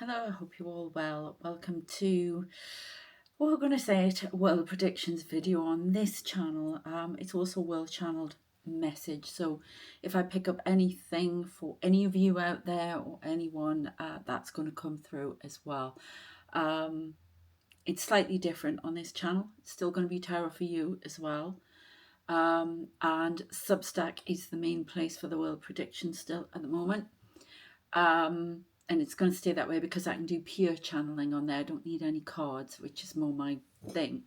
Hello, I hope you're all well. Welcome to, well, we're going to say it, World Predictions video on this channel. It's also a world channeled message. So if I pick up anything for any of you out there or anyone, that's going to come through as well. It's slightly different on this channel. It's still going to be tarot for you as well. And Substack is the main place for the world prediction still at the moment. And it's going to stay that way because I can do pure channeling on there. I don't need any cards, which is more my thing.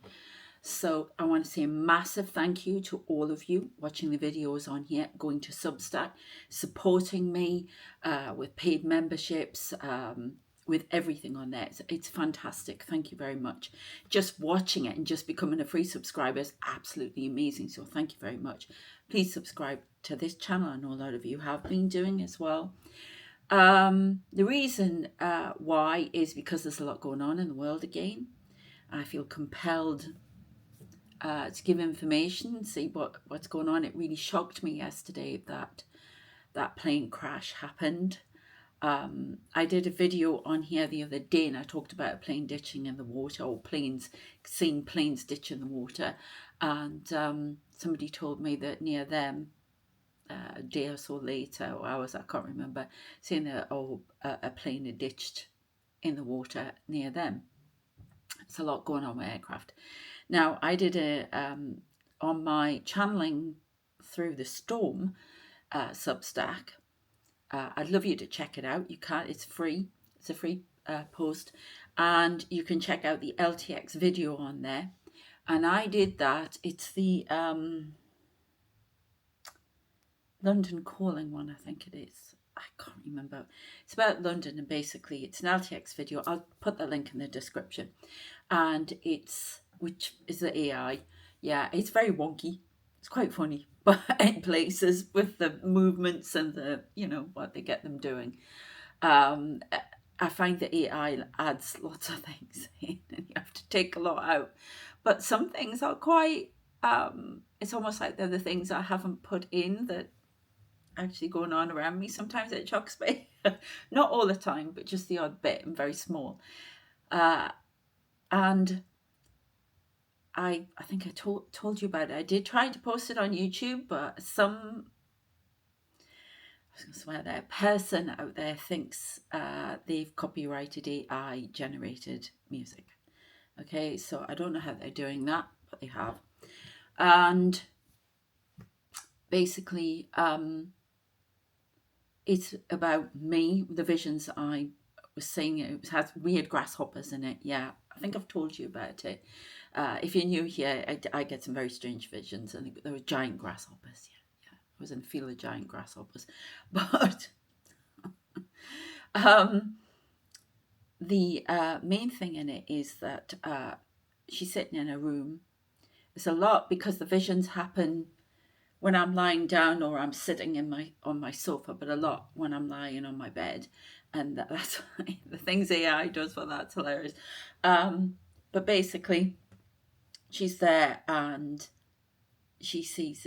So I want to say a massive thank you to all of you watching the videos on here, going to Substack, supporting me with paid memberships, with everything on there. It's fantastic. Thank you very much. Just watching it and just becoming a free subscriber is absolutely amazing. So thank you very much. Please subscribe to this channel. I know a lot of you have been doing as well. The reason why is because there's a lot going on in the world again. I feel compelled to give information, see what's going on. It really shocked me yesterday that that plane crash happened. I did a video on here the other day and I talked about a plane ditching in the water, or seeing planes ditch in the water, and somebody told me that near them, a day or so later, or hours, I can't remember, saying that a plane had ditched in the water near them. It's a lot going on with aircraft. Now, I did on my channeling through the storm Substack. I'd love you to check it out. You can. It's free. It's a free post, and you can check out the LTX video on there. And I did that. It's the London Calling one, I think it is. I can't remember. It's about London, and basically it's an LTX video. I'll put the link in the description. And which is the AI. Yeah, it's very wonky. It's quite funny, but in places with the movements and the, what they get them doing. I find the AI adds lots of things in and you have to take a lot out. But some things are quite, it's almost like they're the things I haven't put in that actually going on around me. Sometimes it shocks me. Not all the time, but just the odd bit and very small. And I think I told you about it. I did try to post it on YouTube, but I was going to swear there, person out there thinks they've copyrighted AI generated music. Okay, so I don't know how they're doing that, but they have. And basically, it's about me, the visions I was saying. It has weird grasshoppers in it. Yeah, I think I've told you about it. If you're new here, I get some very strange visions, and there were giant grasshoppers. Yeah, I was in a field of giant grasshoppers. But the main thing in it is that she's sitting in a room. It's a lot because the visions happen when I'm lying down or I'm sitting on my sofa, but a lot when I'm lying on my bed. And that's the things AI does for that's hilarious. But basically, she's there and she sees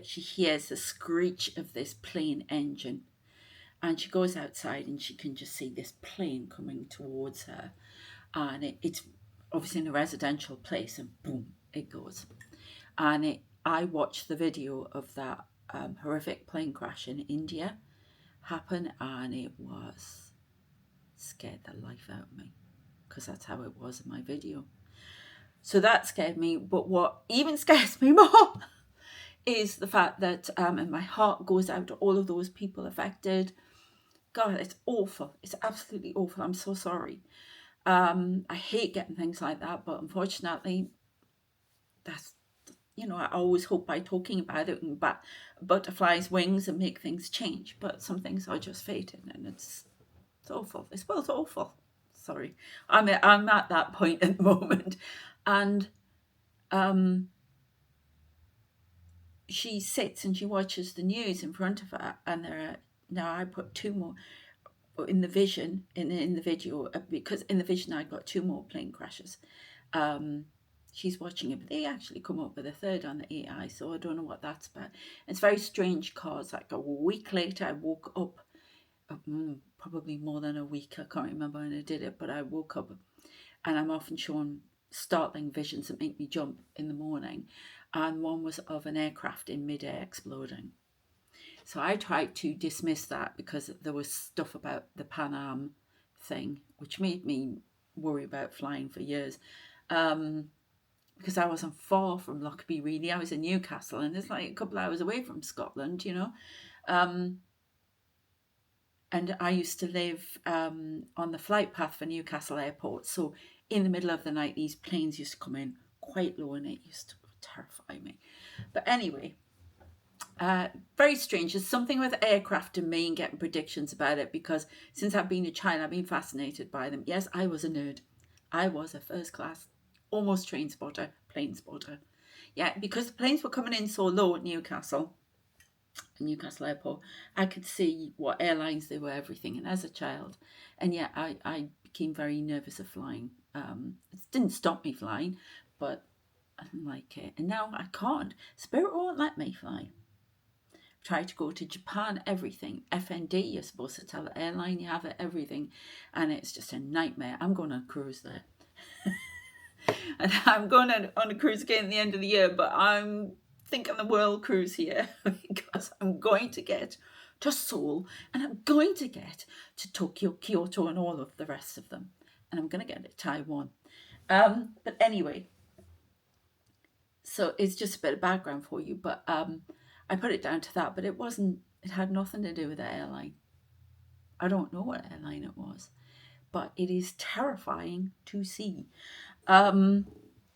she hears the screech of this plane engine. And she goes outside and she can just see this plane coming towards her. And it's obviously in a residential place, and boom, it goes. And I watched the video of that horrific plane crash in India happen, and it scared the life out of me, because that's how it was in my video. So that scared me. But what even scares me more is the fact that, and my heart goes out to all of those people affected. God, it's awful. It's absolutely awful. I'm so sorry. I hate getting things like that, but unfortunately, that's, I always hope by talking about it and butterflies' wings and make things change. But some things are just fated, and it's awful. This world's awful. Sorry, I'm at that point at the moment, and she sits and she watches the news in front of her, and now I put two more in the vision in the video, because in the vision I got two more plane crashes. She's watching it, but they actually come up with a third on the AI, so I don't know what that's about. It's very strange, cause like a week later I woke up probably more than a week. I can't remember when I did it, but I woke up and I'm often shown startling visions that make me jump in the morning. And one was of an aircraft in midair exploding. So I tried to dismiss that because there was stuff about the Pan Am thing, which made me worry about flying for years. Because I wasn't far from Lockerbie, really. I was in Newcastle, and it's like a couple of hours away from Scotland, you know. And I used to live on the flight path for Newcastle Airport. So in the middle of the night, these planes used to come in quite low, and it used to terrify me. But anyway, very strange. There's something with aircraft and me and getting predictions about it, because since I've been a child, I've been fascinated by them. Yes, I was a nerd. I was a first class, almost train spotter, plane spotter. Yeah, because the planes were coming in so low at Newcastle Airport, I could see what airlines they were, everything. And as a child, and yeah, I became very nervous of flying. It didn't stop me flying, but I didn't like it. And now I can't. Spirit won't let me fly. Try to go to Japan, everything. FND, you're supposed to tell the airline you have it, everything. And it's just a nightmare. I'm going on a cruise there. And I'm going on a cruise again at the end of the year, but I'm thinking the world cruise here because I'm going to get to Seoul and I'm going to get to Tokyo, Kyoto, and all of the rest of them. And I'm going to get to Taiwan. But anyway, so it's just a bit of background for you, but I put it down to that, but it had nothing to do with the airline. I don't know what airline it was, but it is terrifying to see.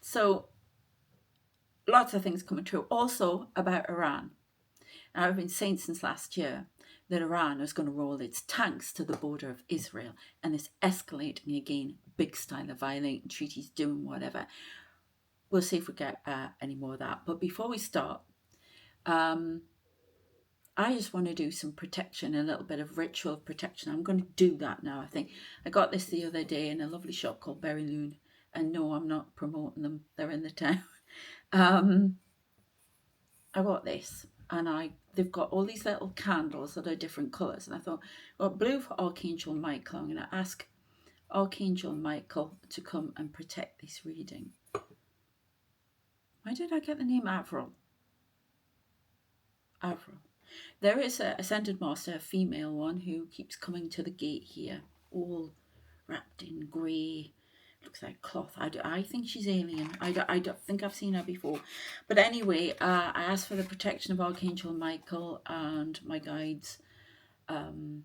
So lots of things coming true. Also about Iran. Now, I've been saying since last year that Iran is going to roll its tanks to the border of Israel, and it's escalating again, big style of violating treaties, doing whatever. We'll see if we get any more of that. But before we start, I just want to do some protection, a little bit of ritual protection. I'm going to do that now, I think. I got this the other day in a lovely shop called Berry Loon. And no, I'm not promoting them. They're in the town. I got this, and they've got all these little candles that are different colours. And I thought, well, blue for Archangel Michael. I'm going to ask Archangel Michael to come and protect this reading. Why did I get the name Avril? Avril. There is a Ascended Master, a female one, who keeps coming to the gate here, all wrapped in grey. Looks like cloth. I think she's alien. I don't think I've seen her before. But anyway, I asked for the protection of Archangel Michael and my guides, the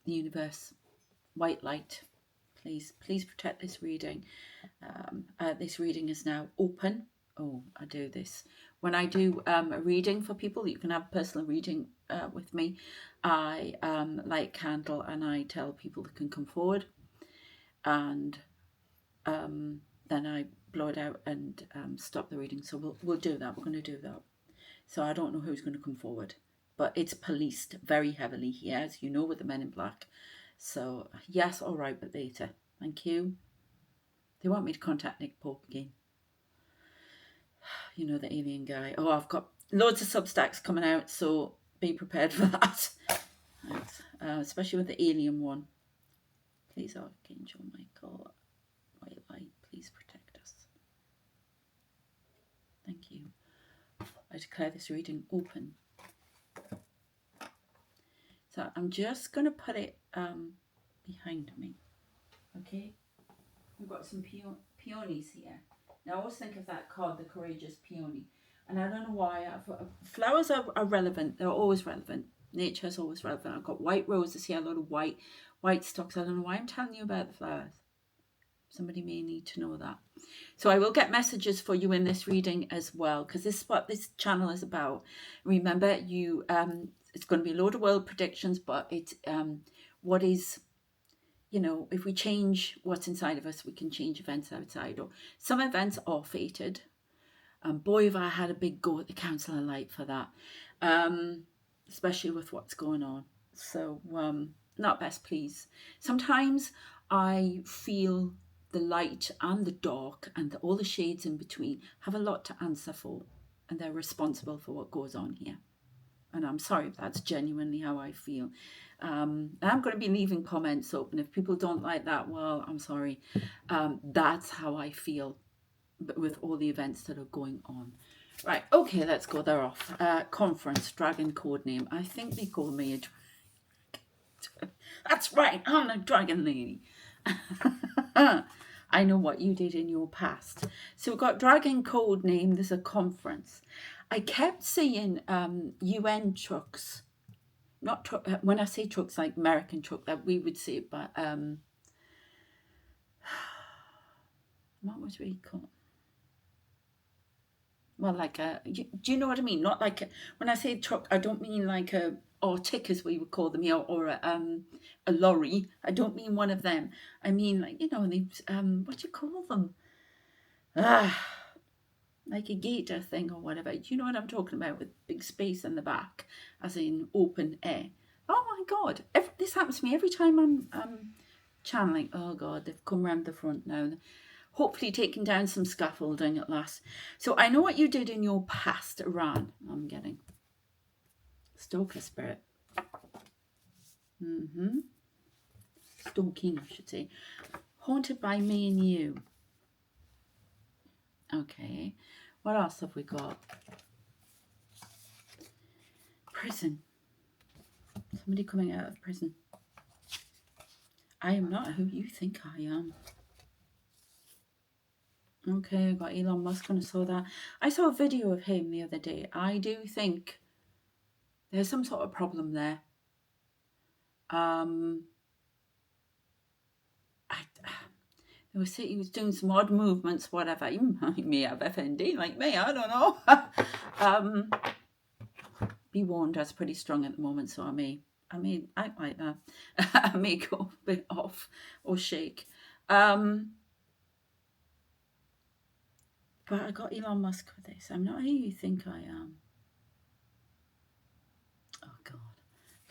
universe, white light. Please protect this reading. This reading is now open. Oh, I do this. When I do a reading for people, you can have a personal reading with me. I light a candle and I tell people that can come forward. And then I blow it out and stop the reading. So we'll do that. We're going to do that. So I don't know who's going to come forward, but it's policed very heavily here, as you know, with the men in black. So yes, all right, but later. Thank you. They want me to contact Nick Pope again. You know, the alien guy. Oh, I've got loads of Substacks coming out, so be prepared for that. Thanks. Especially with the alien one. Please, Archangel Michael, white light, please protect us. Thank you. I declare this reading open. So I'm just going to put it behind me. Okay? We've got some peonies here. Now I always think of that card, the Courageous Peony. And I don't know why. Flowers are relevant. They're always relevant. Nature is always relevant. I've got white roses here, a lot of white stalks. I don't know why I'm telling you about the flowers. Somebody may need to know that. So I will get messages for you in this reading as well, because this is what this channel is about. Remember, it's going to be a load of world predictions, but it's what is, you know, if we change what's inside of us, we can change events outside. Or some events are fated. Boy, have I had a big go at the Council of Light for that, especially with what's going on. So not best pleased. Sometimes I feel the light and the dark and all the shades in between have a lot to answer for, and they're responsible for what goes on here. And I'm sorry if that's genuinely how I feel. And I'm going to be leaving comments open. If people don't like that, well, I'm sorry. That's how I feel with all the events that are going on. Right, okay, let's go there off. Conference, dragon code name. I think they call me a dragon. That's right, I'm a dragon lady. I know what you did in your past. So we've got dragon code name. There's a conference. I kept seeing UN trucks. Not truck. When I say trucks, like American truck that we would see, but what would we call? Well, like do you know what I mean? Not like when I say truck, I don't mean like a Arctic as we would call them, or a lorry. I don't mean one of them. I mean like these what do you call them? Like a gator thing or whatever. Do you know what I'm talking about, with big space in the back, as in open air? Oh my God! This happens to me every time I'm channeling. Oh God, they've come round the front now. Hopefully taking down some scaffolding at last. So I know what you did in your past, Iran. I'm getting Stalker spirit. Stalking, I should say. Haunted by me and you. Okay. What else have we got? Prison. Somebody coming out of prison. I am not who you think I am. Okay, I got Elon Musk and I saw that. I saw a video of him the other day. I do think there's some sort of problem there. He was doing some odd movements, whatever. He may have FND like me, I don't know. Be warned, that's pretty strong at the moment, so I may act like that. I may go a bit off or shake. But I got Elon Musk with this. I'm not who you think I am. Oh God,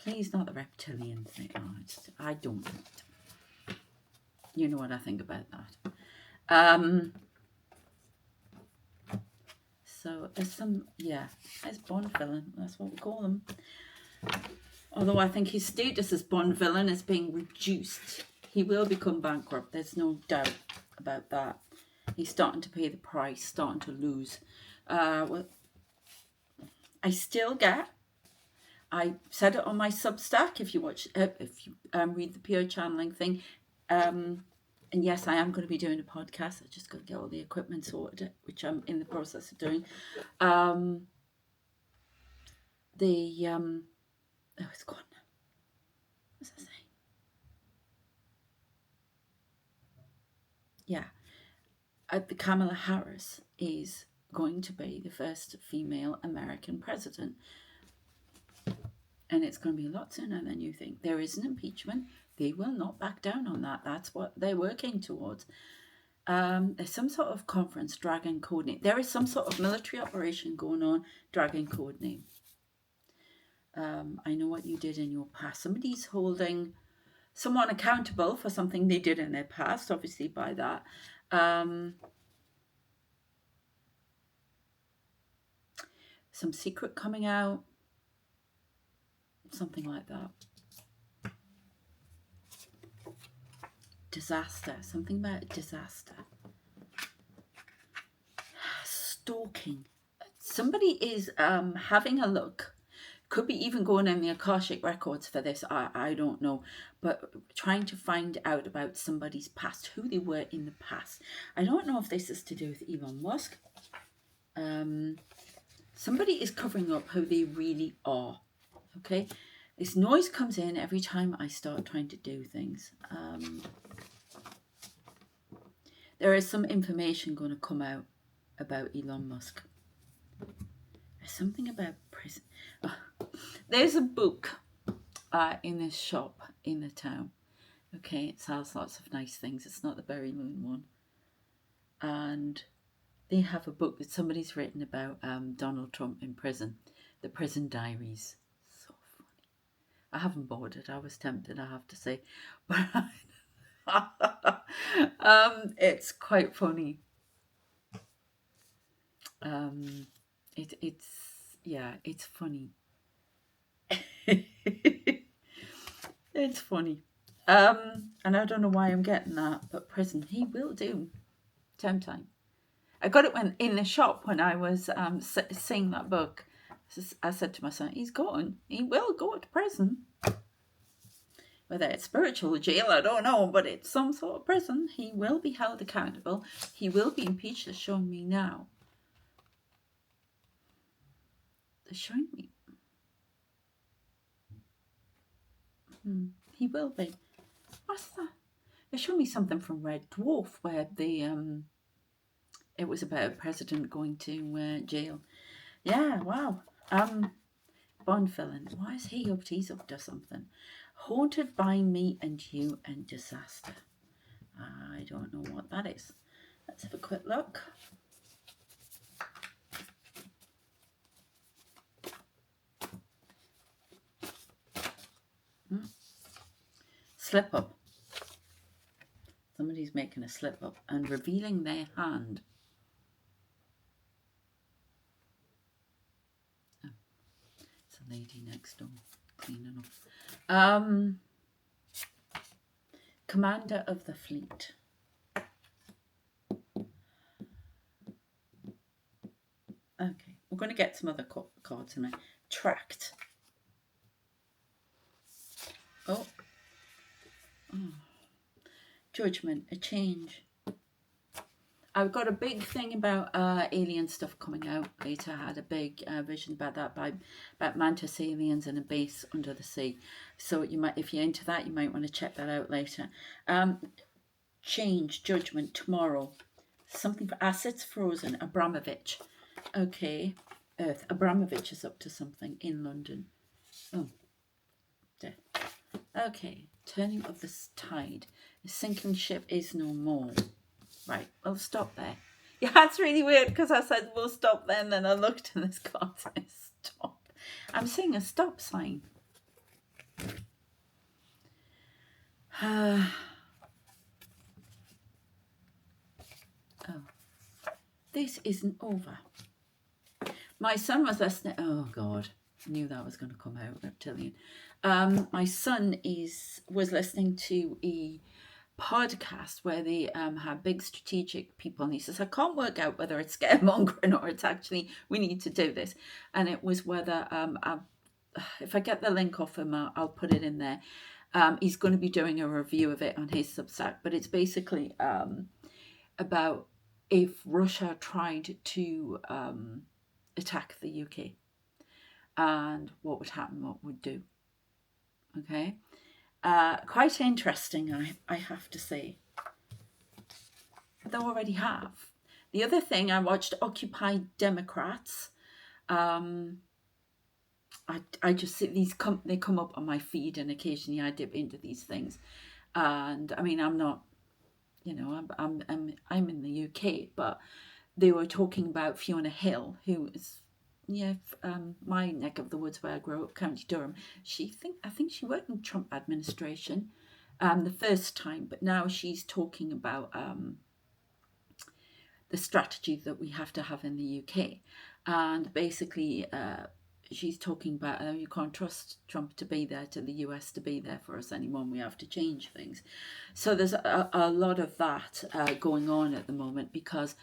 please not the reptilian thing. I don't. You know what I think about that. So there's there's Bond villain. That's what we call them. Although I think his status as Bond villain is being reduced. He will become bankrupt. There's no doubt about that. He's starting to pay the price, starting to lose. Well, I still get. I said it on my Substack. If you watch, if you read the pure channeling thing, and yes, I am going to be doing a podcast. I just got to get all the equipment sorted, which I'm in the process of doing. Oh, it's gone now. What's that saying? Yeah. The Kamala Harris is going to be the first female American president. And it's going to be a lot sooner than you think. There is an impeachment. They will not back down on that. That's what they're working towards. There's some sort of conference, dragon code name. There is some sort of military operation going on, dragon code name. I know what you did in your past. Somebody's holding someone accountable for something they did in their past, obviously by that. Some secret coming out. Something like that. Disaster. Something about disaster. Stalking. Somebody is having a look. Could be even going in the Akashic records for this. I don't know. But trying to find out about somebody's past. Who they were in the past. I don't know if this is to do with Elon Musk. Somebody is covering up who they really are. Okay, this noise comes in every time I start trying to do things. There is some information going to come out about Elon Musk. There's something about prison. There's a book in this shop in the town. Okay, it sells lots of nice things. It's not the Berry Moon one. And they have a book that somebody's written about Donald Trump in prison. The Prison Diaries. I haven't bought it. I was tempted, I have to say, but it's quite funny. It's funny. It's funny. And I don't know why I'm getting that, but prison, he will do. Time. I got it when in the shop when I was seeing that book. I said to my son, he will go to prison. Whether it's spiritual jail, I don't know, but it's some sort of prison. He will be held accountable. He will be impeached. They're showing me now. They're showing me. He will be. What's that? They're showing me something from Red Dwarf where it was about a president going to jail. Yeah, wow. Bond villain. Why is he up to? He's up to something. Haunted by Me and You and Disaster. I don't know what that is. Let's have a quick look. Slip up. Somebody's making a slip up and revealing their hand. Oh, it's a lady next door cleaning up. Commander of the Fleet. Okay, we're going to get some other cards in there. Tracked. Oh. Judgment, a change. I've got a big thing about alien stuff coming out later. I had a big vision about that, about mantis aliens and a base under the sea. So you might, if you're into that, you might want to check that out later. Change, judgment, tomorrow. Something for assets frozen. Abramovich. Okay. Earth. Abramovich is up to something in London. Oh. Death. Okay. Turning of the tide. The sinking ship is no more. Right, we'll stop there. Yeah, that's really weird because I said we'll stop there and then I looked and this card says stop. I'm seeing a stop sign. Oh. This isn't over. My son was listening. Oh, God. I knew that was going to come out, reptilian. My son was listening to a podcast where they have big strategic people, and he says, I can't work out whether it's scaremongering or it's actually we need to do this. And it was whether if I get the link off him, I'll put it in there. He's going to be doing a review of it on his Substack, but it's basically about if Russia tried to attack the UK and what would happen, what would do. Okay. Quite interesting, I have to say. They already have. The other thing, I watched Occupy Democrats. I just see these they come up on my feed, and occasionally I dip into these things. And I mean, I'm not, I'm in the UK, but they were talking about Fiona Hill, who is my neck of the woods where I grew up, County Durham. I think she worked in the Trump administration the first time, but now she's talking about the strategy that we have to have in the UK. And basically, she's talking about you can't trust Trump to be there, to the US to be there for us anymore. We have to change things. So there's a lot of that going on at the moment because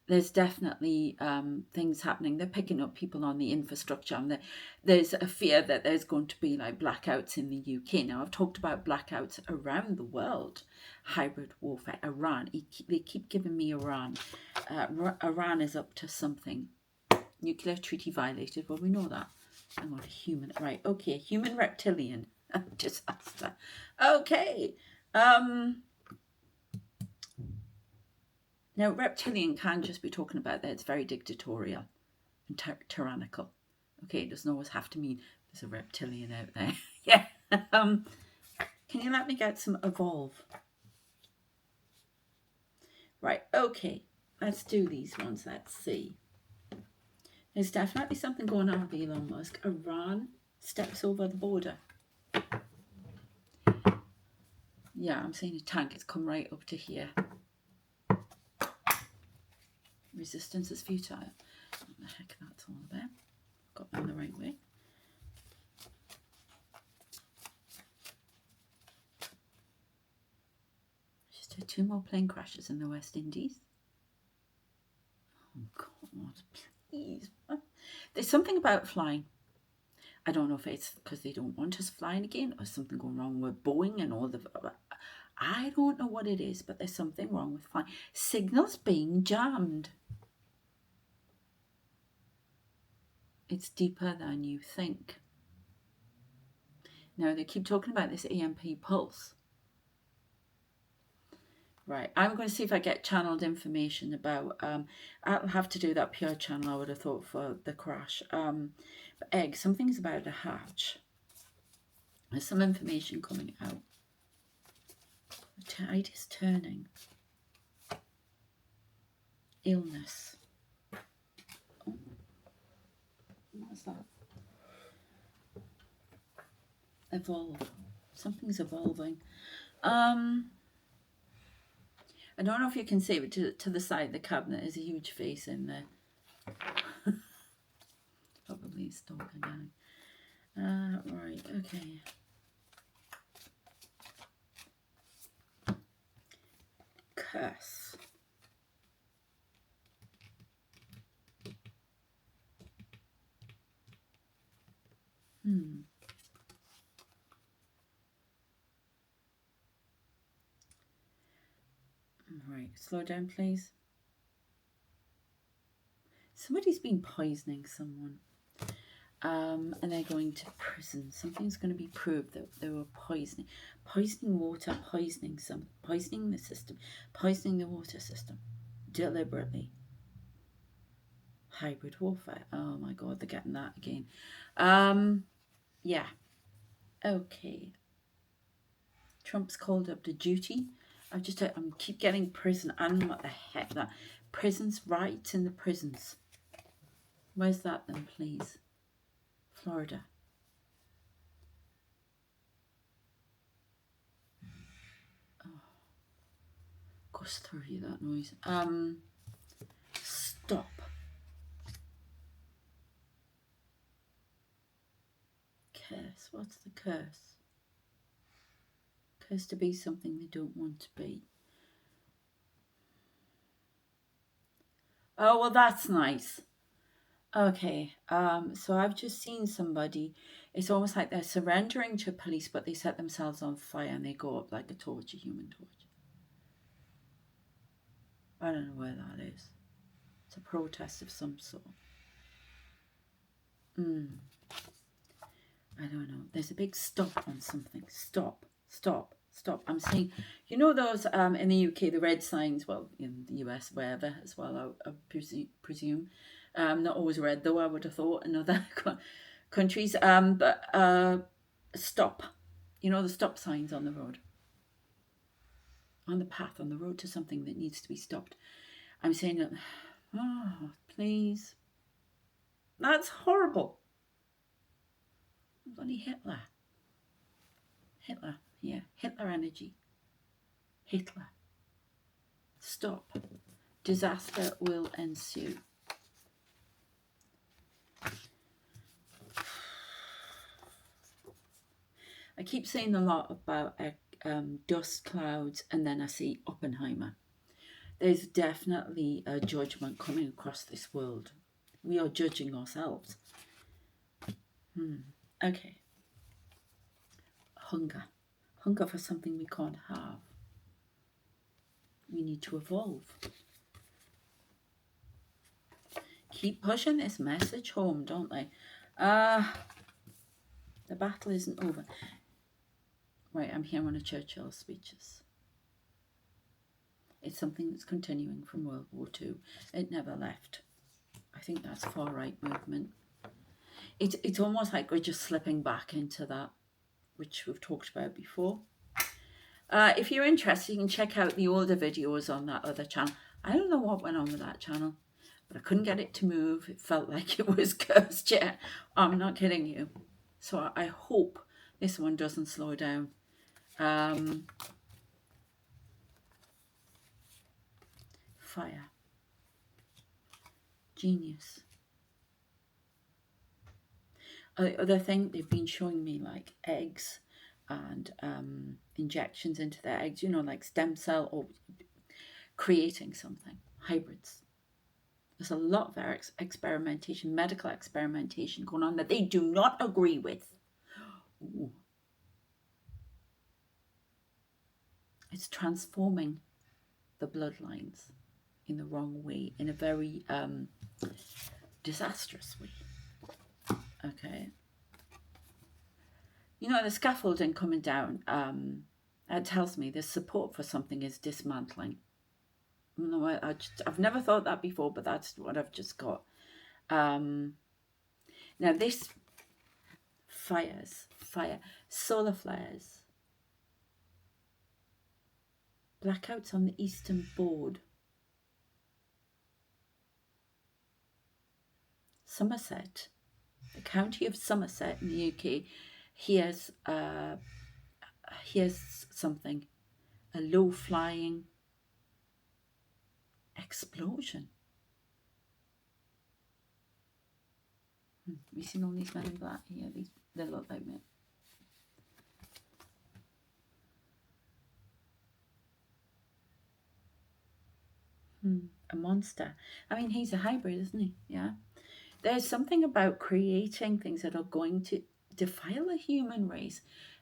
there's definitely things happening. They're picking up people on the infrastructure, and there's a fear that there's going to be like blackouts in the UK. Now, I've talked about blackouts around the world, hybrid warfare. Iran, they keep giving me Iran. Iran is up to something. Nuclear treaty violated. Well, we know that. I'm not a human. Right, okay, human reptilian disaster. Okay. Now, reptilian can just be talking about that it's very dictatorial and tyrannical. Okay, it doesn't always have to mean there's a reptilian out there. Yeah. Can you let me get some evolve? Right, okay. Let's do these ones. Let's see. There's definitely something going on with Elon Musk. Iran steps over the border. Yeah, I'm seeing a tank. It's come right up to here. Resistance is futile. What the heck that's all about? Got them the right way. there 2 more plane crashes in the West Indies? Oh God, please. There's something about flying. I don't know if it's because they don't want us flying again or something going wrong with Boeing and all the... I don't know what it is, but there's something wrong with flying. Signals being jammed. It's deeper than you think. Now, they keep talking about this EMP pulse. Right, I'm going to see if I get channeled information about, I'll have to do that pure channel, I would have thought, for the crash. But egg, something's about a hatch. There's some information coming out. The tide is turning. Illness. Oh, what's that? Evolve. Something's evolving. I don't know if you can see, but to the side of the cabinet is a huge face in there. Probably stalking down. Right, okay. Curse. Right, slow down, please. Somebody's been poisoning someone. And they're going to prison. Something's going to be proved that they were poisoning water, poisoning the system, poisoning the water system, deliberately. Hybrid warfare. Oh my God, they're getting that again. Yeah. Okay. Trump's called up to duty. I'm keep getting prison, and what the heck that prisons, rights in the prisons. Where's that then, please? Florida. Oh, gosh, 30, that noise. Stop. Curse. What's the curse? Curse to be something they don't want to be. Oh, well, that's nice. Okay, so I've just seen somebody, it's almost like they're surrendering to police, but they set themselves on fire and they go up like a torch, a human torch. I don't know where that is. It's a protest of some sort. I don't know. There's a big stop on something. Stop, stop, stop. I'm saying, you know those in the UK, the red signs, well, in the US, wherever as well, I presume. Not always red, though, I would have thought, in other countries. But stop. You know the stop signs on the road. On the path, on the road to something that needs to be stopped. I'm saying that, oh, please. That's horrible. Bloody Hitler. Hitler, yeah. Hitler energy. Hitler. Stop. Disaster will ensue. I keep saying a lot about dust clouds, and then I see Oppenheimer. There's definitely a judgment coming across this world. We are judging ourselves. Okay. Hunger. Hunger for something we can't have. We need to evolve. Keep pushing this message home, don't they? The battle isn't over. Right, I'm here on a Churchill speeches. It's something that's continuing from World War II. It never left. I think that's far-right movement. It's almost like we're just slipping back into that, which we've talked about before. If you're interested, you can check out the older videos on that other channel. I don't know what went on with that channel, but I couldn't get it to move. It felt like it was cursed. Yeah, I'm not kidding you. So I hope this one doesn't slow down. Fire. Genius. Other thing, they've been showing me like eggs and injections into their eggs, you know, like stem cell or creating something, hybrids. There's a lot of experimentation, medical experimentation going on that they do not agree with. Ooh. It's transforming the bloodlines in the wrong way, in a very disastrous way. Okay. You know, the scaffolding coming down, it tells me the support for something is dismantling. No, I've never thought that before, but that's what I've just got. Now this fire, solar flares, blackouts on the eastern board, Somerset, the county of Somerset in the UK, here's something, a low-flying explosion. Have you seen all these men in black here? They look like me. A monster. I mean, he's a hybrid, isn't he? Yeah. There's something about creating things that are going to defile the human race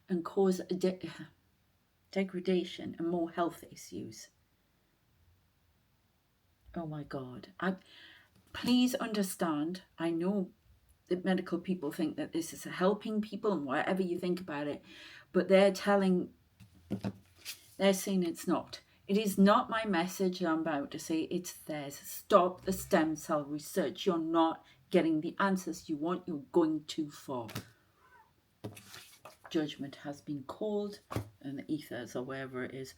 and cause degradation and more health issues. Oh my God. Please understand, I know that medical people think that this is helping people and whatever you think about it, but they're saying it's not. It is not my message I'm about to say, it's theirs. Stop the stem cell research. You're not getting the answers you want. You're going too far. Judgment has been called in the ethers or wherever it is,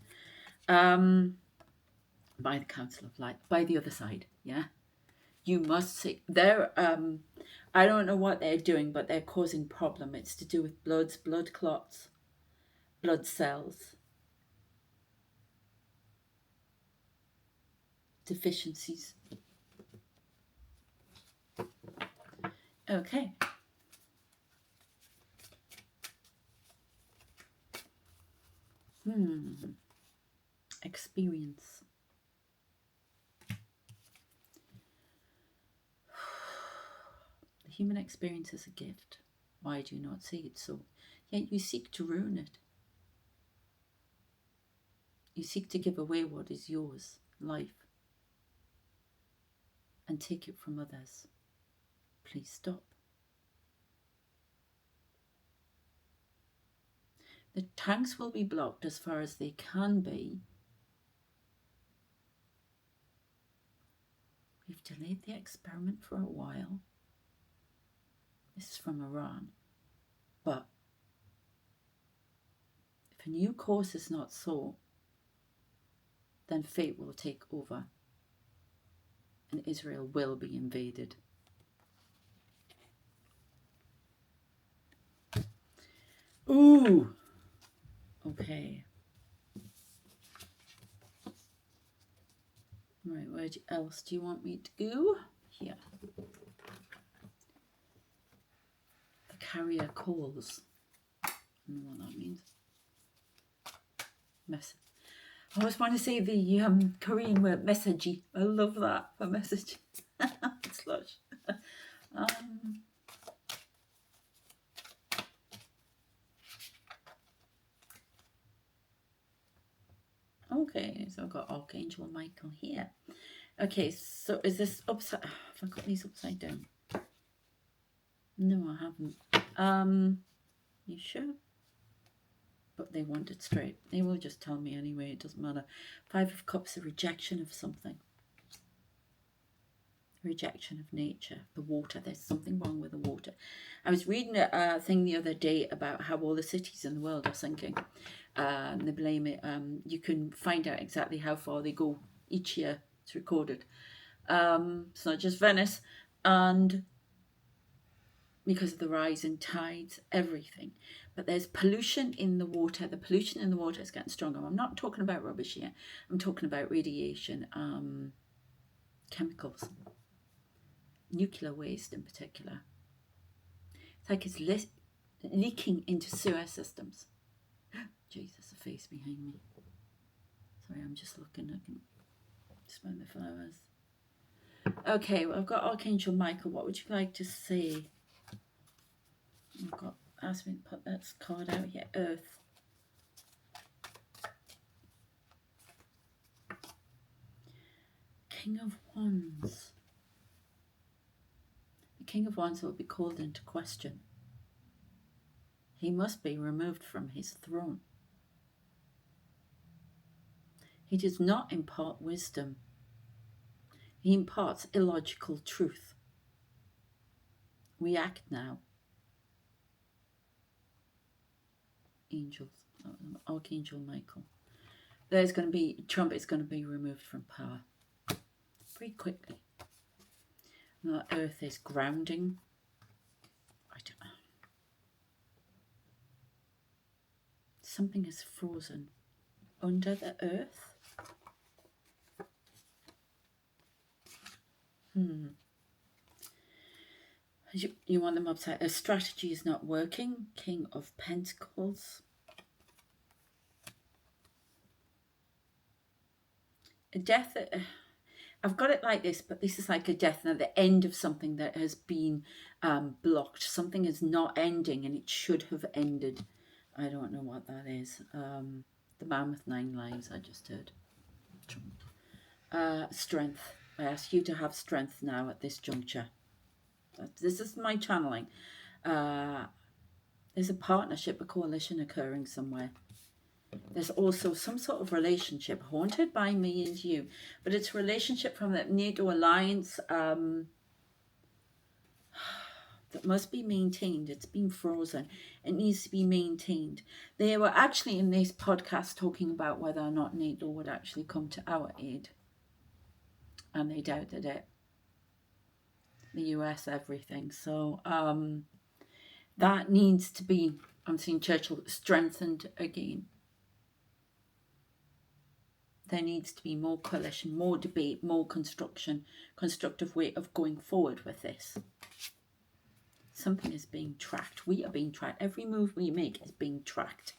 by the Council of Light, by the other side. Yeah, you must see. They're I don't know what they're doing, but they're causing problem. It's to do with blood clots, blood cells, deficiencies. Okay. Experience. The human experience is a gift. Why do you not see it so? Yet you seek to ruin it. You seek to give away what is yours, life, and take it from others. Please stop. The tanks will be blocked as far as they can be. We've delayed the experiment for a while. This is from Iran. But if a new course is not sought, then fate will take over and Israel will be invaded. Ooh. Okay. Right, where else do you want me to go? Here. The carrier calls. I don't know what that means. Message. I always want to say the Korean word messagey. I love that for message. It's lush. Okay, so I've got Archangel Michael here. Okay, so is this upside? Have I got these upside down? No, I haven't. You sure? But they want it straight. They will just tell me anyway, it doesn't matter. 5 of Cups, a rejection of something. Rejection of nature, the water. There's something wrong with the water. I was reading a thing the other day about how all the cities in the world are sinking. And they blame it. You can find out exactly how far they go each year. It's recorded. It's not just Venice. And because of the rise in tides, everything. But there's pollution in the water. The pollution in the water is getting stronger. I'm not talking about rubbish here. I'm talking about radiation, chemicals, nuclear waste in particular. It's like it's leaking into sewer systems. Jesus, the face behind me. Sorry, I'm just looking. I can smell the flowers. Okay, well, I've got Archangel Michael. What would you like to say? I've got, asked me to put that card out here. Earth. King of Wands. The King of Wands will be called into question. He must be removed from his throne. He does not impart wisdom. He imparts illogical truth. We act now. Angels. Archangel Michael. There's going to be, Trump is going to be removed from power. Very quickly. Now, Earth is grounding. I don't know. Something is frozen under the earth. You want them upside. A strategy is not working. King of Pentacles. A death. I've got it like this, but this is like a death at the end of something that has been blocked. Something is not ending and it should have ended. I don't know what that is. The man with 9 lives, I just heard. Strength. I ask you to have strength now at this juncture. This is my channeling. There's a partnership, a coalition occurring somewhere. There's also some sort of relationship haunted by me and you, but it's a relationship from that NATO alliance that must be maintained. It's been frozen. It needs to be maintained. They were actually in this podcast talking about whether or not NATO would actually come to our aid, and they doubted it. The US, everything. So that needs to be, I'm seeing Churchill, strengthened again. There needs to be more coalition, more debate, more constructive way of going forward with this. Something is being tracked. We are being tracked. Every move we make is being tracked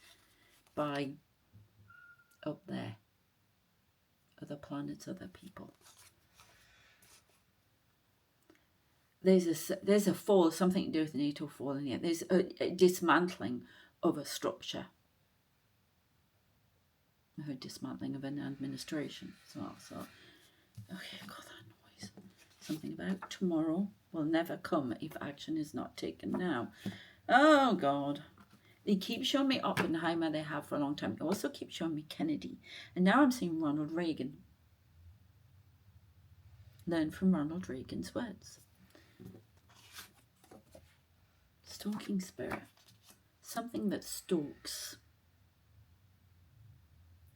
by up there. Other planets, other people. There's a fall, something to do with NATO falling here. There's a dismantling of a structure. I heard dismantling of an administration as well. So, okay, I've got that noise. Something about tomorrow will never come if action is not taken now. Oh, God. They keep showing me Oppenheimer, they have for a long time. They also keep showing me Kennedy. And now I'm seeing Ronald Reagan. Learn from Ronald Reagan's words. Stalking spirit. Something that stalks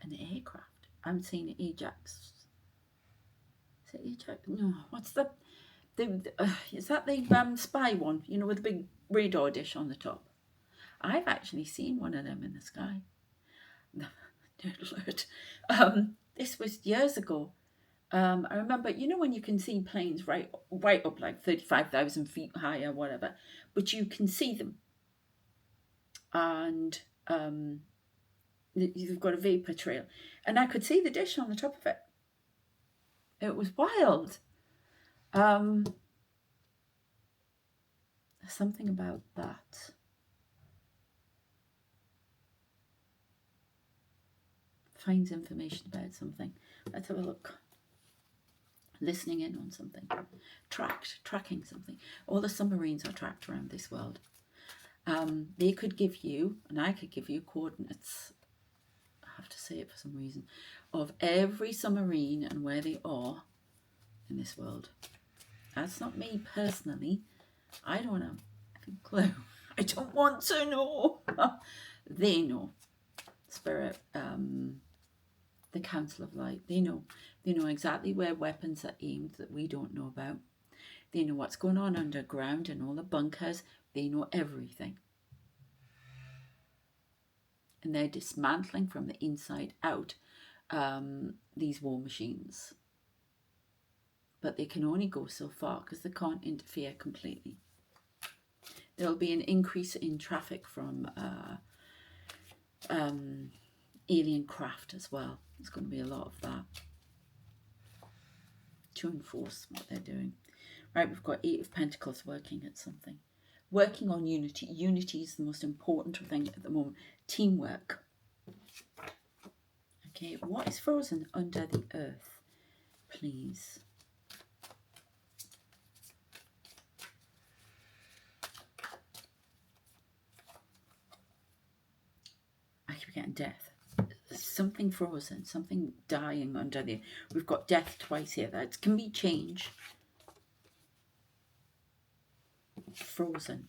an aircraft. I'm seeing Ajax. Is it Ajax? No. What's the is that the spy one? You know, with the big radar dish on the top. I've actually seen one of them in the sky. Nerd alert. This was years ago. I remember, you know, when you can see planes right up like 35,000 feet high or whatever, but you can see them. And you've got a vapor trail. And I could see the dish on the top of it. It was wild. Something about that. Finds information about something. Let's have a look. Listening in on something. Tracking something. All the submarines are tracked around this world. They could give you, and I could give you coordinates, I have to say it for some reason, of every submarine and where they are in this world. That's not me personally. I don't have a clue. I don't want to know. They know. Spirit, the Council of Light, they know. They know exactly where weapons are aimed that we don't know about. They know what's going on underground and all the bunkers. They know everything. And they're dismantling from the inside out these war machines. But they can only go so far because they can't interfere completely. There will be an increase in traffic from alien craft as well. There's going to be a lot of that to enforce what they're doing. Right, we've got 8 of Pentacles working at something. Working on unity. Unity is the most important thing at the moment. Teamwork. Okay, what is frozen under the earth, please? I keep getting death. Something frozen, something dying under the... We've got death twice here. That can be change. Frozen.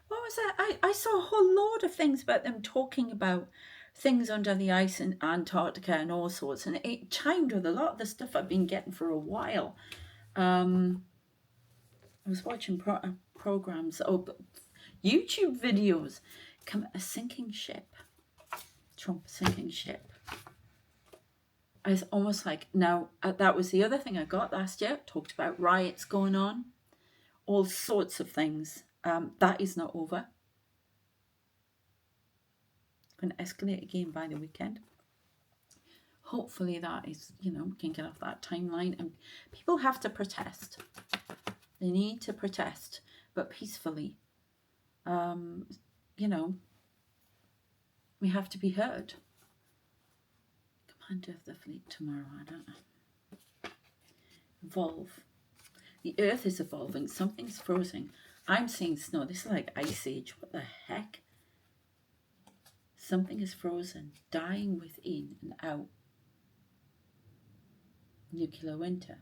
What was that? I saw a whole load of things about them talking about things under the ice in Antarctica and all sorts, and it chimed with a lot of the stuff I've been getting for a while. I was watching programs, YouTube videos. A sinking ship. Trump sinking ship. It's almost like, now, that was the other thing I got last year. Talked about riots going on. All sorts of things. That is not over. Going to escalate again by the weekend. Hopefully that is, we can get off that timeline. And people have to protest. They need to protest, but peacefully. We have to be heard. Commander of the fleet tomorrow, I don't know. Evolve. The earth is evolving. Something's frozen. I'm seeing snow. This is like Ice Age. What the heck? Something is frozen. Dying within and out. Nuclear winter.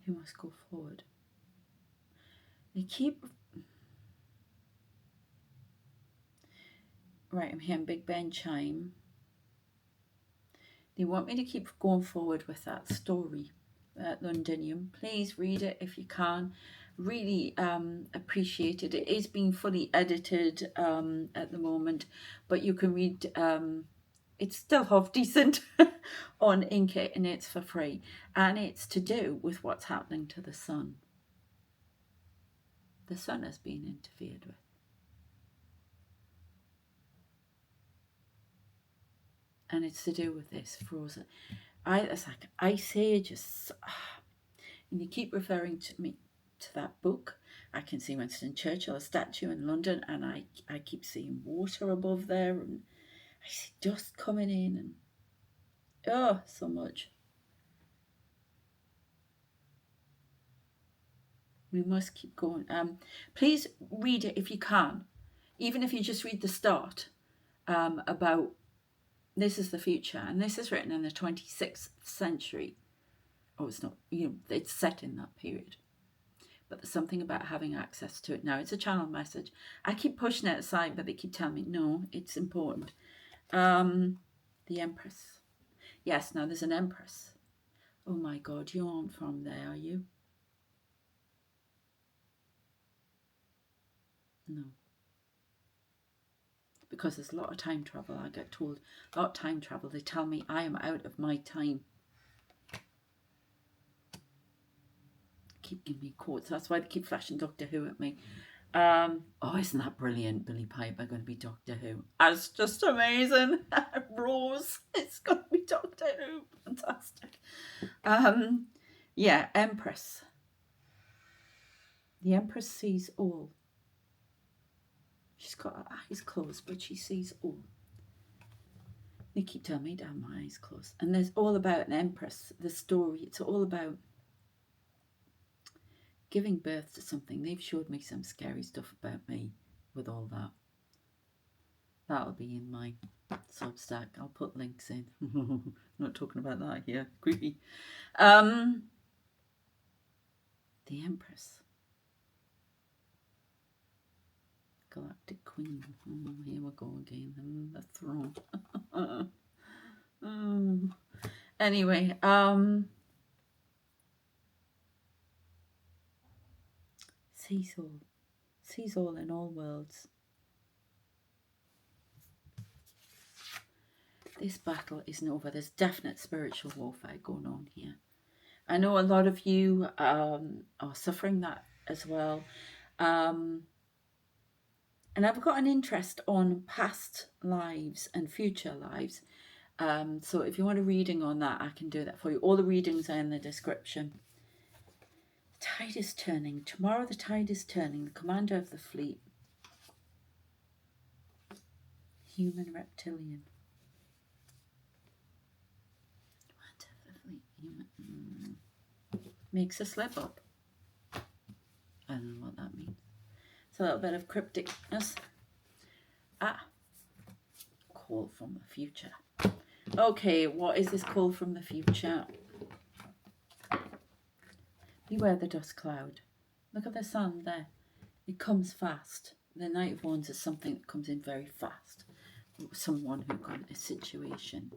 Who must go forward? They keep... Right, I'm hearing Big Ben chime. They want me to keep going forward with that story, Londinium. Please read it if you can. Really appreciate it. It is being fully edited at the moment, but you can read... it's still half decent on Inca, and it's for free. And it's to do with what's happening to the sun. The sun has been interfered with. And it's to do with this frozen. It's like Ice Age. And you keep referring to me to that book. I can see Winston Churchill, a statue in London, and I keep seeing water above there, and I see dust coming in, and oh, so much. We must keep going. Please read it if you can, even if you just read the start about this is the future, and this is written in the 26th century. Oh, it's not, it's set in that period. But there's something about having access to it now. It's a channel message. I keep pushing it aside, but they keep telling me, no, it's important. The Empress. Yes, now there's an Empress. Oh my God, you aren't from there, are you? No. Because there's a lot of time travel. I get told a lot of time travel. They tell me I am out of my time. Keep giving me quotes. That's why they keep flashing Doctor Who at me. Oh, isn't that brilliant? Billy Piper going to be Doctor Who. That's just amazing. Rose, it's going to be Doctor Who. Fantastic. Yeah, Empress. The Empress sees all. She's got her eyes closed, but she sees all. They keep telling me to have my eyes closed. And there's all about an Empress, the story. It's all about giving birth to something. They've showed me some scary stuff about me with all that. That'll be in my Substack. I'll put links in. Not talking about that here. Creepy. The Empress. Galactic Queen. Oh, here we go again. The throne. Anyway, sees all in all worlds. This battle isn't over. There's definite spiritual warfare going on here. I know a lot of you are suffering that as well. And I've got an interest on past lives and future lives. So if you want a reading on that, I can do that for you. All the readings are in the description. The tide is turning. Tomorrow the tide is turning. The commander of the fleet. Human reptilian. Commander of the fleet. Human. Makes a slip up. I don't know what that means. It's a little bit of crypticness. Call from the future. Okay, what is this call from the future? Beware the dust cloud. Look at the sun there. It comes fast. The Knight of Wands is something that comes in very fast. Someone who got a situation.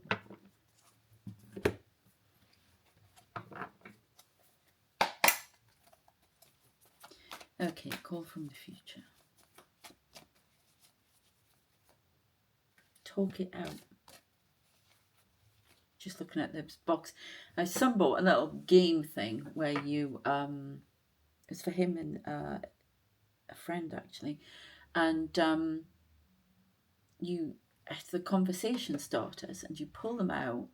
Okay, call from the future. Talk it out. Just looking at this box. Some bought a little game thing where you, it's for him and a friend actually. And it's the conversation starters and you pull them out.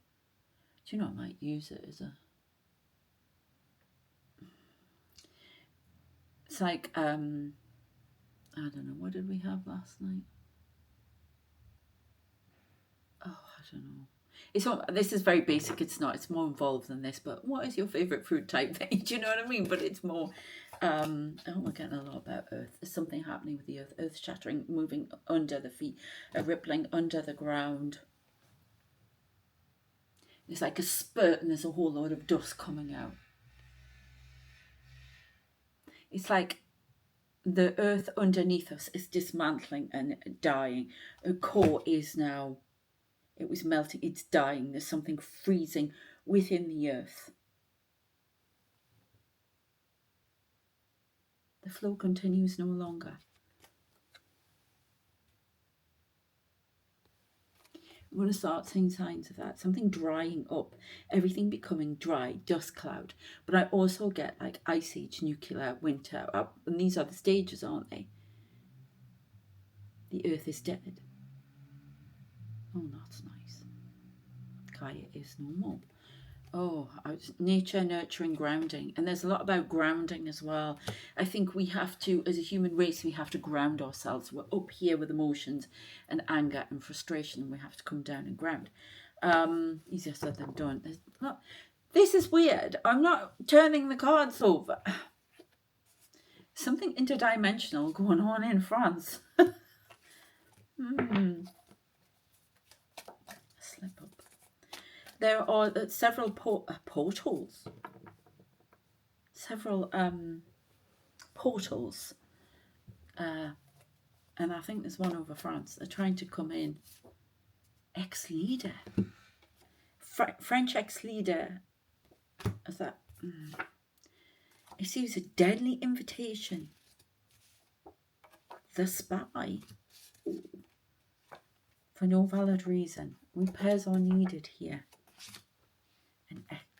Do you know, I might use it as a... It's like, I don't know, what did we have last night? Oh, I don't know. It's not, this is very basic, it's not, it's more involved than this, but what is your favourite fruit type thing? Do you know what I mean? But it's more, oh, we're getting a lot about earth. There's something happening with the earth. Earth shattering, moving under the feet, rippling under the ground. It's like a spurt and there's a whole load of dust coming out. It's like the earth underneath us is dismantling and dying. A core is now, it was melting, it's dying. There's something freezing within the earth. The flow continues no longer. I'm going to start seeing signs of that. Something drying up. Everything becoming dry. Dust cloud. But I also get like ice age, nuclear, winter. And these are the stages, aren't they? The earth is dead. Oh, that's nice. Gaia is no more. Oh, nature, nurturing, grounding. And there's a lot about grounding as well. I think we have to, as a human race, we have to ground ourselves. We're up here with emotions and anger and frustration, and we have to come down and ground. Easier said than done. This is weird. I'm not turning the cards over. Something interdimensional going on in France. Slip up. There are several portals. Several portals. And I think there's one over France. They're trying to come in. Ex-leader. French ex-leader. Is that... It seems a deadly invitation. The spy. For no valid reason. Repairs are needed here.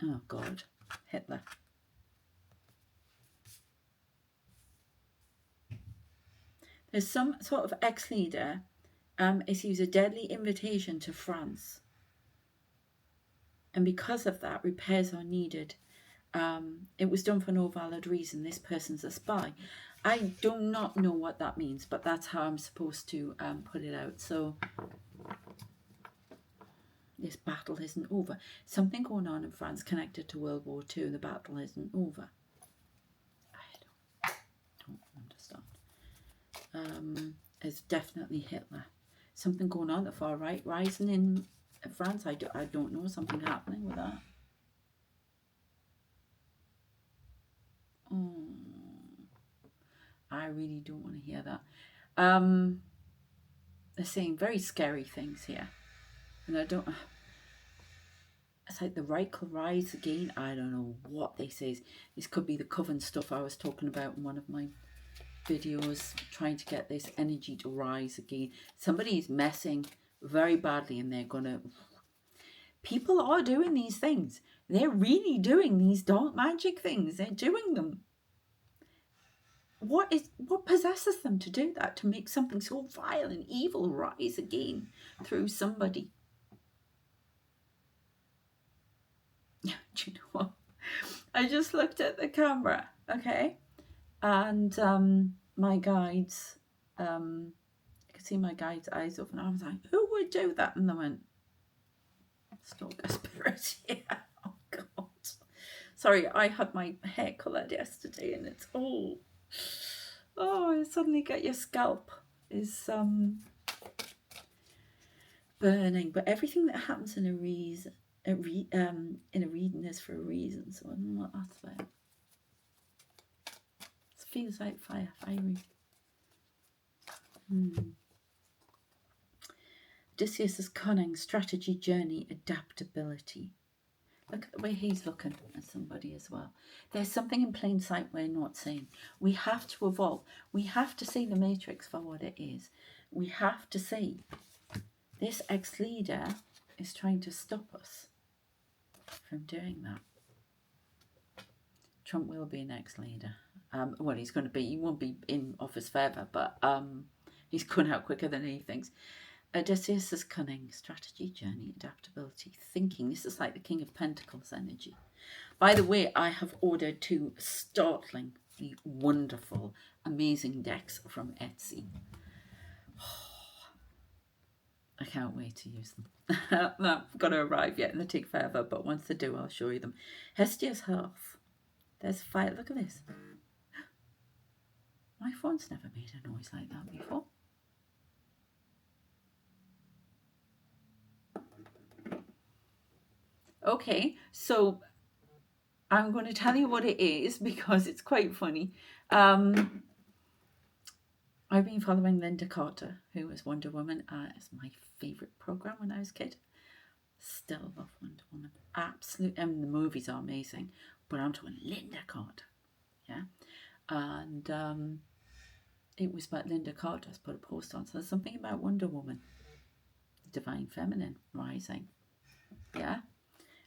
Oh God, Hitler. There's some sort of ex-leader issues a deadly invitation to France. And because of that, repairs are needed. It was done for no valid reason. This person's a spy. I do not know what that means, but that's how I'm supposed to put it out. So... This battle isn't over. Something going on in France connected to World War II. The battle isn't over. I don't understand. It's definitely Hitler. Something going on at the far right, rising in France. I don't know. Something happening with that. Oh, I really don't want to hear that. They're saying very scary things here. And I don't... It's like the right could rise again. I don't know what this is. This could be the coven stuff I was talking about in one of my videos. Trying to get this energy to rise again. Somebody's messing very badly and they're going to... People are doing these things. They're really doing these dark magic things. They're doing them. What possesses them to do that, to make something so vile and evil rise again through somebody? Do you know what? I just looked at the camera, okay, and my guide's, I could see my guide's eyes open. I was like, who would do that? And they went, stalker spirit. Yeah. Oh God. Sorry, I had my hair coloured yesterday, and it's all. Oh, you suddenly get your scalp is burning. But everything that happens in a reason, in a reading is for a reason. So I don't know what that's about. It feels like fiery. Odysseus' cunning, strategy, journey, adaptability. Look at the way he's looking at somebody as well. There's something in plain sight we're not seeing. We have to evolve. We have to see the matrix for what it is. We have to see this ex-leader is trying to stop us from doing that. Trump will be an ex-leader. Well, he's going to be. He won't be in office forever, but he's going out quicker than he thinks. Odysseus' cunning, strategy, journey, adaptability, thinking. This is like the King of Pentacles energy. By the way, I have ordered 2 startlingly wonderful, amazing decks from Etsy. I can't wait to use them. They've got to arrive yet and they take forever, but once they do, I'll show you them. Hestia's Hearth. There's fire. Look at this. My phone's never made a noise like that before. Okay, so I'm going to tell you what it is because it's quite funny. I've been following Linda Carter, who was Wonder Woman. It's my favourite programme when I was a kid. Still love Wonder Woman. Absolutely. I mean, the movies are amazing, but I'm talking Linda Carter. Yeah. And it was about Linda Carter. I put a post on. So there's something about Wonder Woman. Divine Feminine rising. Yeah.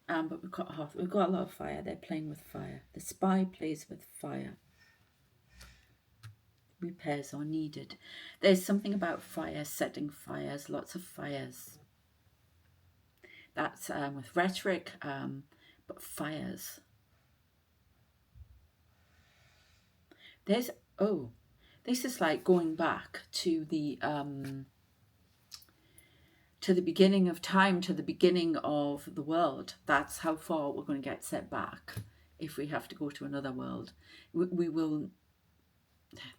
But we've got a lot of fire. They're playing with fire. The spy plays with fire. Repairs are needed. There's something about fire, setting fires, lots of fires. That's with rhetoric, but fires. This is like going back to the beginning of time, to the beginning of the world. That's how far we're going to get set back if we have to go to another world. We will.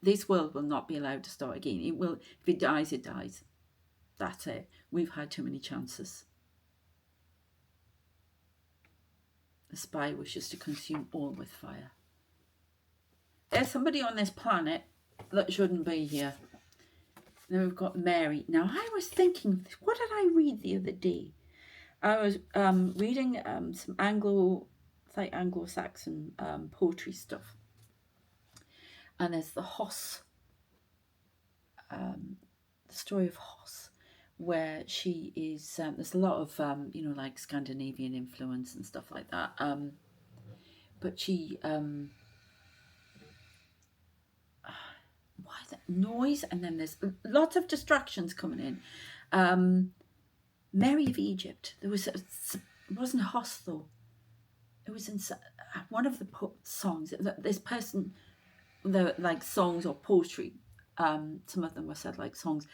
This world will not be allowed to start again. It will. If it dies, it dies. That's it. We've had too many chances. The spy wishes to consume all with fire. There's somebody on this planet that shouldn't be here. Then we've got Mary. Now, I was thinking, what did I read the other day? I was reading some Anglo-Saxon poetry stuff. And there's the Hoss, the story of Hoss, where she is, there's a lot of, like Scandinavian influence and stuff like that. But she, why is that noise? And then there's lots of distractions coming in. Mary of Egypt. There was, it wasn't Hoss though. It was in one of the songs. This person, the like songs or poetry. Some of them were said like songs.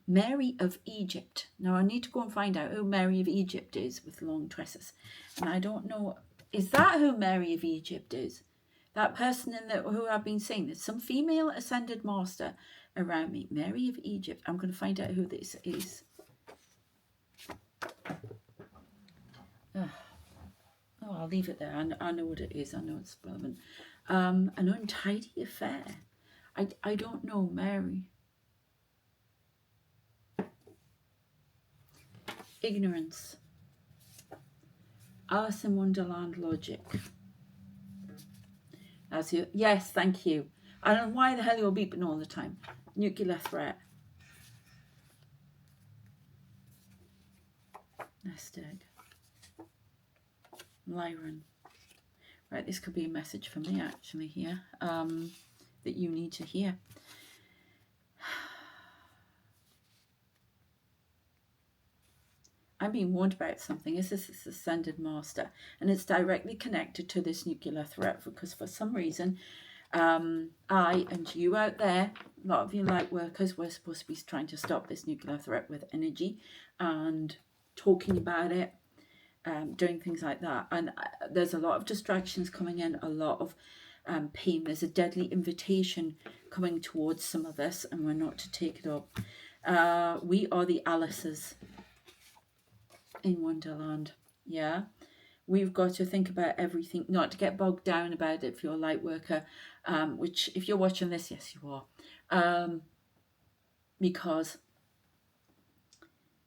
Mary of Egypt. Now I need to go and find out who Mary of Egypt is with long tresses. And I don't know, is that who Mary of Egypt is? That person who I've been seeing. There's some female ascended master around me. Mary of Egypt. I'm going to find out who this is. Oh, I'll leave it there. I know what it is. I know it's relevant. An untidy affair. I don't know Mary. Ignorance. Alice in Wonderland logic. That's you. Yes, thank you. I don't know why the hell you're beeping all the time. Nuclear threat. Nest egg. Lyran. Right, this could be a message for me actually here, that you need to hear. I'm being warned about something. This is this Ascended Master, and it's directly connected to this nuclear threat, because for some reason, I and you out there, a lot of you light workers, we're supposed to be trying to stop this nuclear threat with energy and talking about it, doing things like that. And there's a lot of distractions coming in, a lot of pain. There's a deadly invitation coming towards some of us, and we're not to take it up. We are the Alices in Wonderland. Yeah, we've got to think about everything, not to get bogged down about it if you're a light worker, which if you're watching this, yes you are, because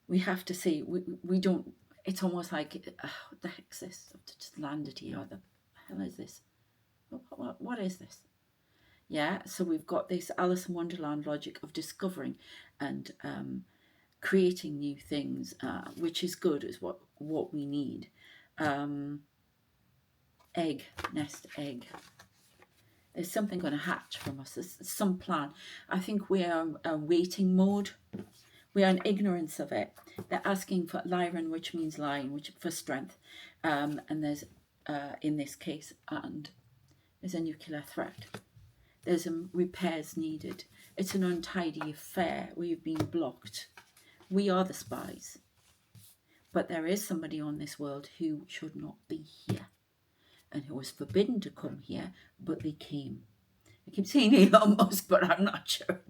we have to see, we don't, it's almost like, what the heck's this? I've just landed here. What the hell is this? What is this? Yeah, so we've got this Alice in Wonderland logic of discovering and creating new things, which is good, is what we need. Egg, nest egg. There's something going to hatch from us. There's some plan. I think we are waiting mode. We are in ignorance of it. They're asking for Lyran, which means lion, which for strength. And there's, in this case, and there's a nuclear threat. There's repairs needed. It's an untidy affair. We've been blocked. We are the spies. But there is somebody on this world who should not be here, and who was forbidden to come here, but they came. I keep saying Elon Musk, but I'm not sure.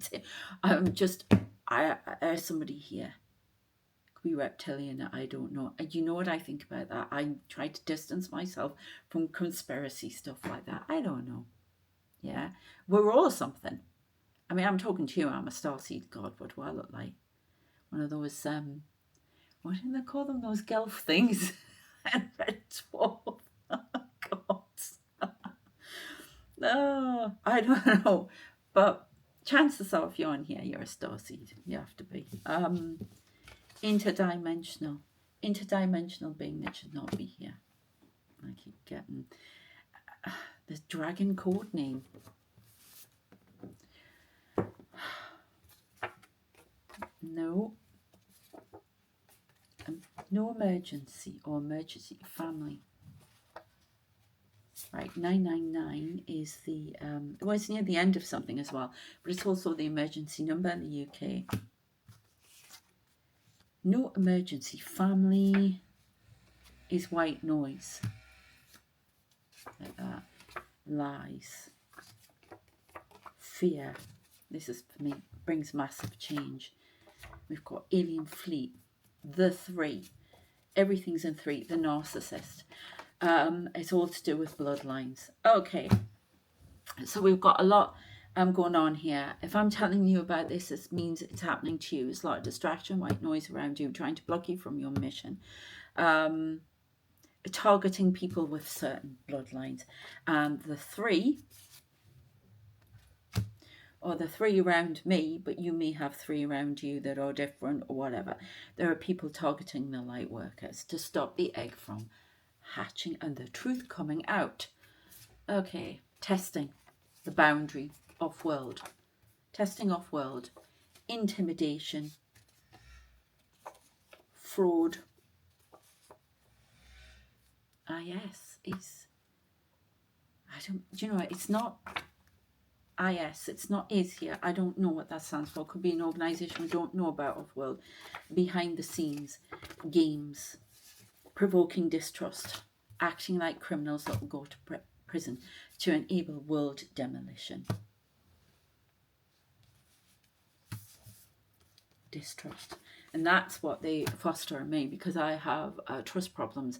There's somebody here. Could be reptilian, I don't know. And you know what I think about that? I try to distance myself from conspiracy stuff like that. I don't know. Yeah, we're all something. I mean, I'm talking to you. I'm a starseed god. What do I look like? One of those, what do they call them? Those Gelf things. And Red Dwarf. Oh, God. No, I don't know. But chances are, if you're on here, you're a starseed. You have to be. Interdimensional. Interdimensional being that should not be here. I keep getting the dragon code name. No. No emergency or emergency family. Right, 999 is the, well, it's near the end of something as well, but it's also the emergency number in the UK. No emergency family is white noise. Like that. Lies. Fear. This is, for me, brings massive change. We've got alien fleet. The 3. Everything's in 3. The narcissist. It's all to do with bloodlines. Okay. So we've got a lot going on here. If I'm telling you about this, it means it's happening to you. It's a lot of distraction, white noise around you, trying to block you from your mission. Targeting people with certain bloodlines. And the 3, or the 3 around me, but you may have 3 around you that are different or whatever. There are people targeting the light workers to stop the egg from hatching and the truth coming out. Okay, testing the boundary off-world. Testing off-world. Intimidation. Fraud. IS is, I don't, do you know, it's not IS, it's not is here. I don't know what that stands for. It could be an organisation we don't know about off-world. Behind the scenes, games, provoking distrust, acting like criminals that will go to prison to enable world demolition. Distrust. And that's what they foster in me, because I have trust problems.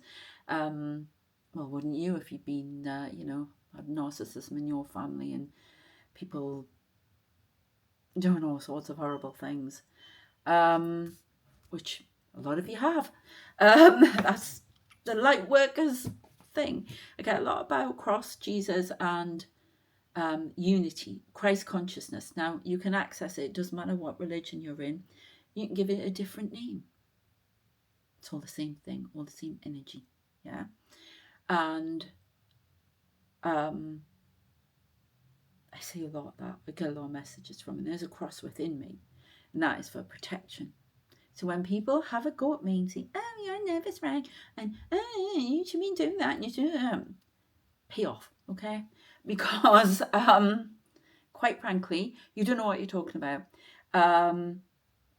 Well, wouldn't you if you'd been, you know, had narcissism in your family and people doing all sorts of horrible things, which a lot of you have. That's the light workers thing. I get a lot about cross, Jesus, and unity, Christ consciousness. Now, you can access it. It doesn't matter what religion you're in. You can give it a different name. It's all the same thing, all the same energy. Yeah. And I see a lot of that. I get a lot of messages from, and there's a cross within me, and that is for protection. So when people have a go at me and say, "Oh, you're nervous, right?" and "Oh, you should be doing that," and you should pay off, okay? Because quite frankly, you don't know what you're talking about.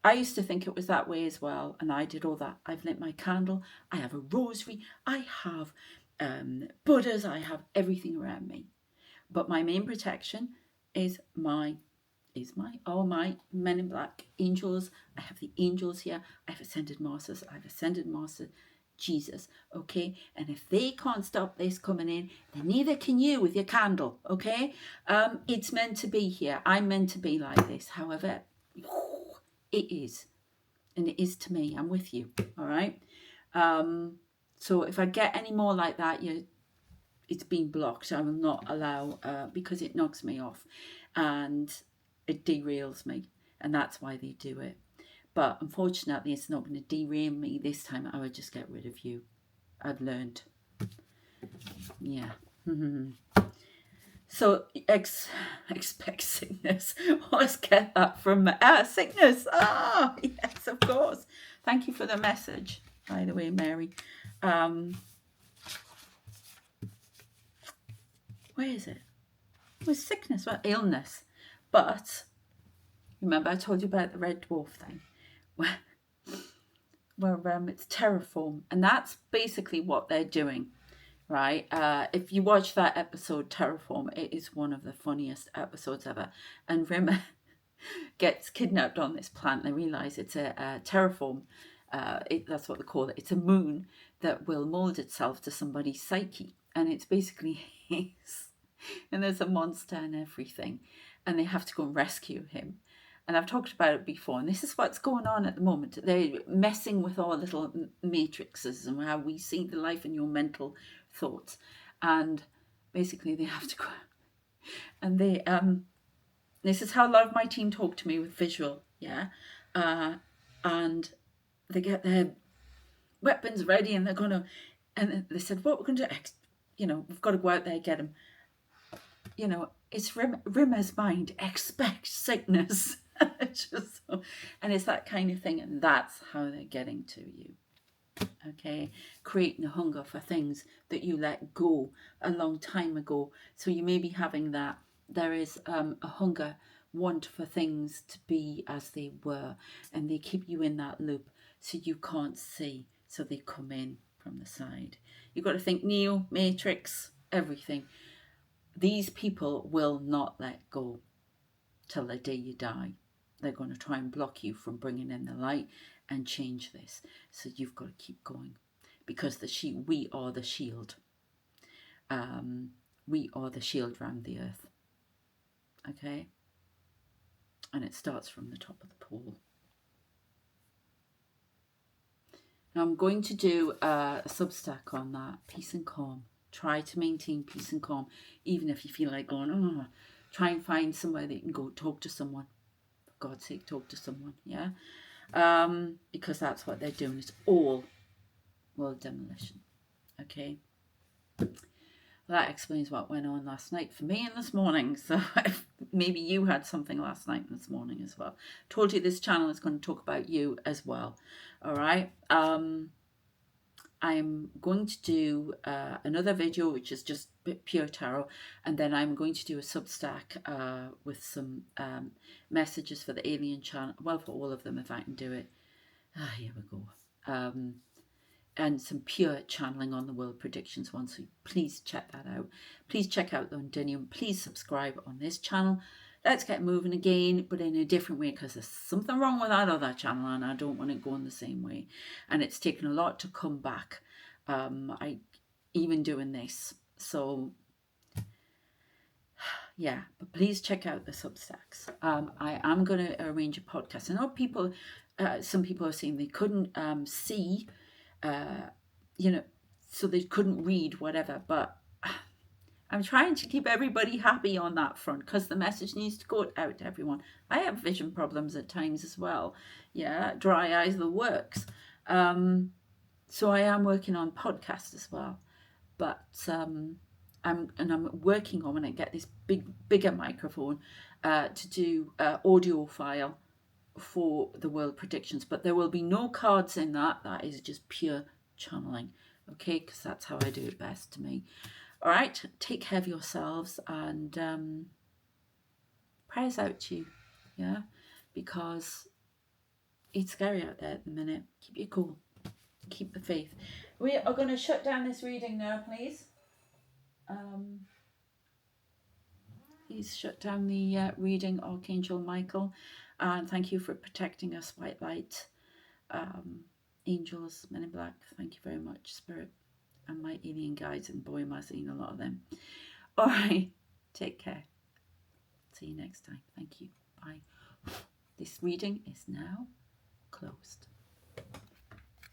I used to think it was that way as well, and I did all that. I've lit my candle, I have a rosary, I have Buddhas, I have everything around me. But my main protection is my men in black angels. I have the angels here. I have ascended masters. I have ascended master Jesus. Okay, and if they can't stop this coming in, then neither can you with your candle. Okay, it's meant to be here. I'm meant to be like this. However, it is, and it is to me. I'm with you. All right. So if I get any more like that, it's been blocked. I will not allow because it knocks me off, and it derails me, and that's why they do it. But unfortunately, it's not going to derail me this time. I would just get rid of you. I've learned. Yeah. So expect sickness. Let's get that from sickness. Ah, yes, of course. Thank you for the message, by the way, Mary. Where is it? It was sickness, well, illness. But remember I told you about the red dwarf thing? Where it's terraform, and that's basically what they're doing, right? If you watch that episode, Terraform, it is one of the funniest episodes ever. And Rimmer gets kidnapped on this planet. They realize it's a terraform. That's what they call it. It's a moon that will mold itself to somebody's psyche, and it's basically his. And there's a monster and everything, and they have to go and rescue him. And I've talked about it before, and this is what's going on at the moment. They're messing with our little matrices and how we see the life in your mental thoughts. And basically they have to go, and they this is how a lot of my team talk to me with visual, yeah. And they get their weapons ready, and they're gonna, and they said, what we're gonna do, we've got to go out there and get him. It's Rimmer's mind, expect sickness. And it's that kind of thing, and that's how they're getting to you. Okay, creating a hunger for things that you let go a long time ago. So you may be having that. There is a hunger, want for things to be as they were, and they keep you in that loop so you can't see. So they come in from the side. You've got to think Neo, Matrix, everything. These people will not let go till the day you die. They're going to try and block you from bringing in the light and change this. So you've got to keep going, because we are the shield. We are the shield around the earth. Okay? And it starts from the top of the pole. Now I'm going to do a Substack on that, peace and calm. Try to maintain peace and calm, even if you feel like going, oh, try and find somewhere that you can go talk to someone. For God's sake, talk to someone, yeah? Because that's what they're doing. It's all world demolition, okay? That explains what went on last night for me and this morning. So maybe you had something last night and this morning as well. Told you this channel is going to talk about you as well, all right? I'm going to do another video which is just pure tarot, and then I'm going to do a Substack with some messages for the alien channel, well, for all of them if I can do it. Here we go. And some pure channeling on the world predictions one, so please check that out. Please check out the Undinium. Please subscribe on this channel. Let's get moving again, but in a different way, because there's something wrong with that other channel and I don't want it going the same way. And it's taken a lot to come back, even doing this. So, yeah, but please check out the Substacks. I am going to arrange a podcast. I know some people are saying they couldn't see, so they couldn't read whatever, but I'm trying to keep everybody happy on that front, because the message needs to go out to everyone. I have vision problems at times as well. Yeah, dry eyes, the works. So I am working on podcasts as well, but I'm working on, when I get this bigger microphone, to do audio file for the world predictions. But there will be no cards in that. That is just pure channeling, okay? Because that's how I do it best to me. All right, take care of yourselves, and prayers out to you, yeah, because it's scary out there at the minute. Keep you cool. Keep the faith. We are going to shut down this reading now, please. Please shut down the reading, Archangel Michael, and thank you for protecting us, white light, angels, men in black. Thank you very much, Spirit, and my alien guides, and boy am I seeing a lot of them. All right, take care. See you next time. Thank you. Bye. This reading is now closed.